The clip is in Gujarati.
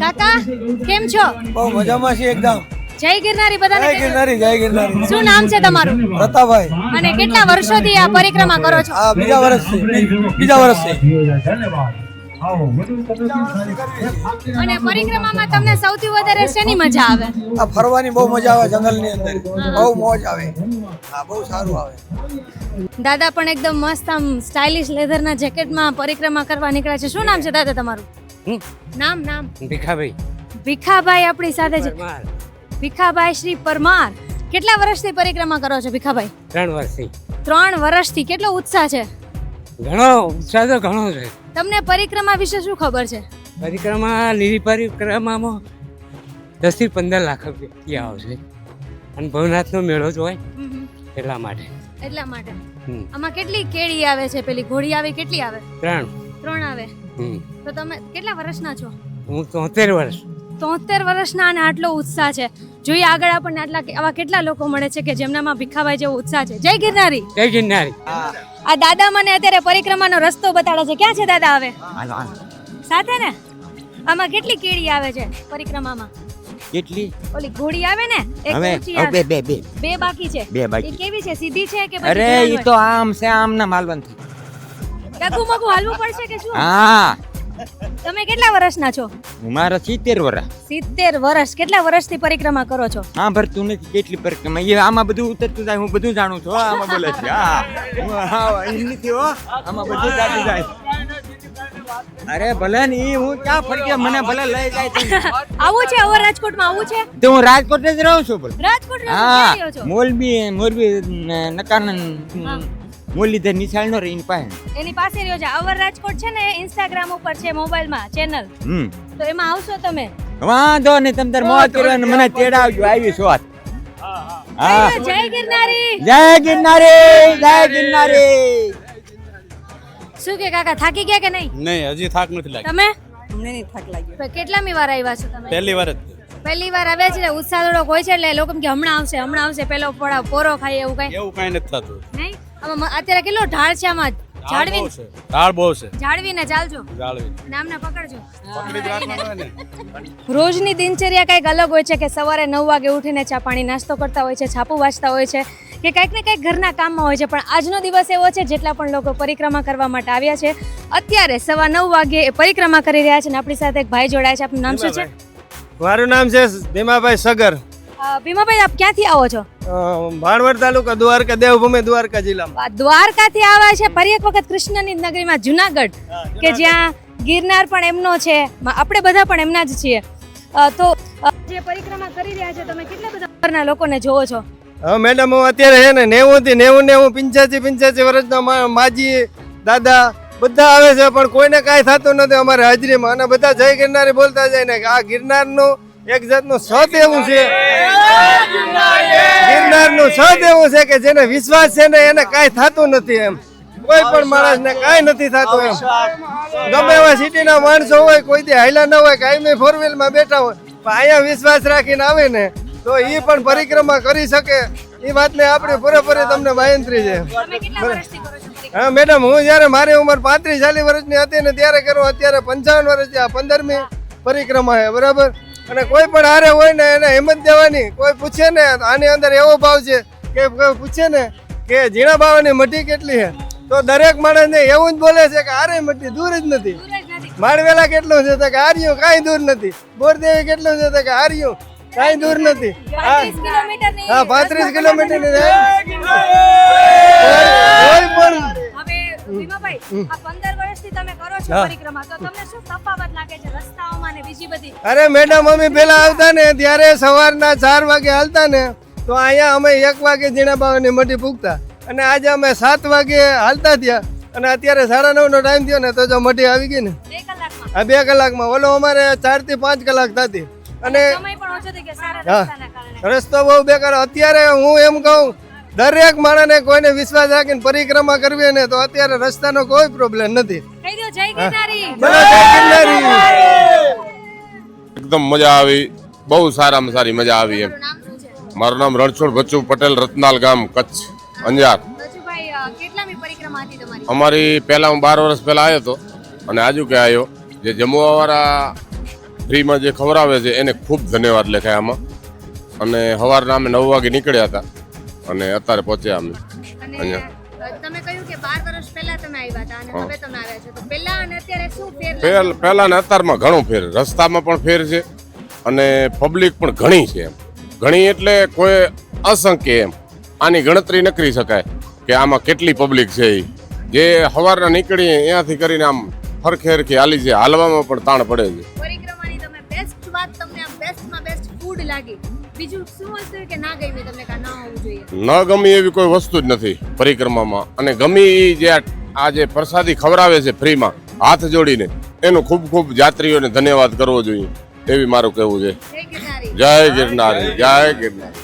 કાકા કેમ છો? બહુ મજામાં છે એકદમ. જય ગિરનારી બધાને. જય ગિરનારી, જય ગિરનારી. શું નામ છે તમારું? રતાભાઈ. અને કેટલા વર્ષોથી આ પરિક્રમા કરો છો? આ બીજા વર્ષ છે. અને પરિક્રમામાં તમને સૌથી વધારે શેની મજા આવે? આ ફરવાની બહુ મજા આવે, જંગલની અંદર બહુ મોજ આવે. હા, બહુ સારું આવે. દાદા પણ એકદમ મસ્ત આમ સ્ટાઇલિશ લેધરના જેકેટમાં પરિક્રમા કરવા નીકળ્યા છે. શું નામ છે દાદા તમારું? નામ ભીખાભાઈ ભીખાભાઈ આપણી સાથે છે. ભીખાભાઈ શ્રી પરમાર. કેટલા વર્ષથી પરિક્રમા કરો છો ભીખાભાઈ? 3 વર્ષથી. 3 વર્ષથી. કેટલો ઉત્સાહ છે? ઘણો ઉત્સાહ તો ઘણો છે. તમને પરિક્રમા વિશે શું ખબર છે? પરિક્રમા લીલી પરિક્રમામાં 10 થી 15 લાખ રૂપિયા આવશે અને ભવનાથનો મેળો જ હોય એટલા માટે. આમાં કેટલી કેળી આવે છે? પેલી ઘોડી આવે કેટલી આવે? 3 આવે. તો તમે કેટલા વર્ષના છો? હું 73 વર્ષ. 73 વર્ષના અને આટલો ઉત્સાહ છે. જોઈએ આગળ આપણને આવા કેટલા લોકો મળે છે કે જેમનામાં ભીખાભાઈ જેવો ઉત્સાહ છે. જય ગિરનારી. જય ગિરનારી. આ દાદા મને અત્યારે પરિક્રમાનો રસ્તો બતાડે છે. ક્યાં છે દાદા? હવે સાથે ને. આમાં કેટલી કેળી આવે છે પરિક્રમામાં? કેટલી? ઓલી ઘોડી આવે ને એક ઊંચી આવે. બે બાકી છે. એ કેવી છે? સીધી છે કે પછી? અરે ઈ તો આમ છે, આમ ના માલવન થી ડગુ મગુ હાલવું પડશે કે શું? હા. તમે કેટલા વર્ષના છો? મારા 70 વર્ષ. 70 વર્ષ. કેટલા વર્ષથી પરિક્રમા કરો છો? હા, ભરતું નથી કેટલી પરિક્રમા. એ આમાં બધું ઉતરતું જાય, હું બધું જાણું છું. આમાં બોલે છે. હા, ઈ નથી હો, આમાં બધું જાતું જાય. અરે ભલે ને, ઈ હું ક્યાં ફરકે, મને ભલે લઈ જાય છે. આવું છે અવર રાજકોટમાં? આવું છે? તો હું રાજકોટ જ રહું છું. બોલ. રાજકોટ રહો છો? મોરબી નકાનન મુરલીધર નિશાળ નો રહીને પાસે. એની પાસે રહ્યો છે. અવર રાજકોટ છે ને, ઇન્સ્ટાગ્રામ ઉપર છે, મોબાઈલમાં ચેનલ. તો એમાં આવશો તમે? વાંધો ને, તમ તાર મોજ કરો ને મને તેડાવજો. આવી શોત. હા, જય ગિરનારી. જય ગિરનારી, જય ગિરનારી. શું કે કાકા, થાકી ગયા કે નહીં? નહીં, હજી થાક નથી લાગ્યો. તમે? અમને નહીં થાક લાગ્યો. તો કેટલામી વાર આવ્યા છો તમે? પહેલી વાર જ. પહેલી વાર આવ્યા છે. ઉત્સાહ થોડોક હોય છે એટલે લોકો કે હમણાં આવશે પેલો પોરો ખાય એવું કઈ નથી થતું. નહીં. આમાં અત્યારે કેટલો ઢાળ છે. આમાં ઢાળ બહુ છે. જાળવીને ચાલજો. નામને પકડજો. પકડી જ રાખવાનું હોય ને. રોજની દિનચર્યા કંઈક અલગ હોય છે કે સવારે 9 વાગે ઉઠીને ચા પાણી નાસ્તો કરતા હોય છે, છાપું વાંચતા હોય છે કે કંઈક ને કંઈક ઘરના કામમાં હોય છે. પણ આજનો દિવસ એવો છે જેટલા પણ લોકો પરિક્રમા કરવા માટે આવ્યા છે અત્યારે 9:15 વાગે પરિક્રમા કરી રહ્યા છે અને આપણી સાથે એક ભાઈ જોડાયા છે. આપનું નામ શું છે? મારું નામ છે ભીમાભાઈ સગર. ભીમાભાઈ, આપ ક્યાંથી આવો છો? ભાણવડ તાલુકા, દ્વારકા, દેવભૂમિ દ્વારકા જિલ્લામાં. દ્વારકાથી આવ્યા છે. ફરી એક વખત કૃષ્ણની નગરીમાં જુનાગઢ કે જ્યાં ગિરનાર પણ એમનો છે, આપણે બધા પણ એમના જ છીએ. તો જે પરિક્રમા કરી રહ્યા છે તમે કેટલા બધા ઉંમરના લોકોને જોવો છો? હા મેડમ, હું અત્યારે છે ને 90 થી 85 વર્ષના માજી દાદા બધા આવે છે પણ કોઈને કાંઈ થતું નથી અમારી હાજરીમાં. અને બધા જય ગિરનારી બોલતા જાય ને આ ગિરનારનું એક જાતનું સત એવું છે, ગિરનારનું સત એવું છે કે જેને વિશ્વાસ છે ને એને કાંઈ થતું નથી. એમ કોઈ પણ માણસને કાંઈ નથી થતું. એમ ગમે એવા સિટીના માણસો હોય, કોઈ દી હાઈલા ન હોય, કાંઈ ફોર વ્હીલમાં બેઠા હોય, પણ અહીંયા વિશ્વાસ રાખીને આવે ને તો એ પણ પરિક્રમા કરી શકે. એ વાતને આપણે પૂરેપૂરી તમને બાંયંત્રી છે. હા મેડમ, હું જયારે મારી ઉંમર 35-40 વર્ષની હતી ને ત્યારે કરું. અત્યારે 55 વર્ષની આ 15મી પરિક્રમા છે. બરાબર. અને કોઈ પણ હારે હોય ને એને હિંમત દેવાની. કોઈ પૂછે ને આની અંદર એવો ભાવ છે કે કોઈ પૂછે ને કે ઝીણા બાવાની મઢી કેટલી છે તો દરેક માણસને એવું જ બોલે છે કે આરે મઢી દૂર જ નથી. માળવેલા કેટલું છે તો કે આર્યું કાંઈ દૂર નથી. બોરદેવી કેટલું છે તો કે આર્યું કાંઈ દૂર નથી. હા, 35 કિલોમીટરની કોઈ પણ. ભીમાભાઈ, આ 15 વર્ષથી તમે કરો છો પરિક્રમા, તો તમને શું તફાવત લાગે છે રસ્તાઓમાં ને બીજી બધી? અરે મેડમ, અમે પેલા આવતા ને ત્યારે સવારના 4 વાગે હાલતા ને તો અહીંયા અમે 1 વાગે ઝીણા બાવાની મઢી પૂગતા અને આજે અમે 7 વાગે હાલતા થયા અને અત્યારે 9:30 નો ટાઈમ થયો ને તો જો મઢી આવી ગઈ ને 2 કલાકમાં. હા, 2 કલાકમાં. ઓલો અમારે 4 થી 5 કલાક થતી. અને સમય પણ ઓછો થઈ ગયો સારા રસ્તાના કારણે. રસ્તો બહુ બેકાર. અત્યારે હું એમ કહું દરેક માણસને કોઈને વિશ્વાસ રાખીને પરિક્રમા કરવી ને તો અત્યારે રસ્તાનો કોઈ પ્રોબ્લેમ નથી. કહી દો જય ગિરનારી. જય ગિરનારી. એકદમ મજા આવી, બહુ સારામાં સારી મજા આવી. એમ મારું નામ રણછોડ બચ્ચુ પટેલ, રત્નાલ ગામ, કચ્છ, અંજાર. બચુભાઈ, કેટલામી પરિક્રમા હતી તમારી? અમારી પહેલા હું 12 વર્ષ પહેલા આવ્યો હતો અને આજુ કે આવ્યો. જે જમવા વાળા ફ્રીમાં જે ખવડાવે છે એને ખૂબ ધન્યવાદ લખાય આમાં. અને સવારના અમે 9 વાગે નીકળ્યા હતા અને અત્યારે પહોંચ્યા અમે અને અહીંયા. તમે કહ્યું કે 12 વર્ષ પહેલા તમે આવ્યા હતા અને હવે તમે આવ્યા છો, તો પહેલા અને અત્યારે શું ફેર લાગ્યો? પહેલા ને અત્યારમાં ઘણો ફેર, રસ્તામાં પણ ફેર છે અને પબ્લિક પણ ઘણી છે એમ. ઘણી એટલે કોઈ અસંખ્ય એમ, આની ગણતરી ન કરી શકાય કે આમાં કેટલી પબ્લિક છે. જે સવારના નીકળીએ ત્યાંથી કરીને આમ હરખે હરખી હાલી છે, હાલવામાં પણ તાણ પડે છે. પરિક્રમાની તમે બેસ્ટ વાત તમને આમ બેસ્ટમાં બેસ્ટ ફૂડ લાગી, બીજું શું વસ્તુ કે ના ગમી તમને કે ના હોવું જોઈએ? ન ગમી એવી કોઈ વસ્તુ જ નથી પરિક્રમામાં. અને ગમી ઈ જે આ જે પ્રસાદી ખવડાવે છે ફ્રીમાં હાથ જોડીને, એનું ખૂબ ખૂબ જાત્રીઓને ધન્યવાદ કરવો જોઈએ એવી મારું કહેવું છે. જય ગિરનારી. જય ગિરનારી, જય ગિરનારી.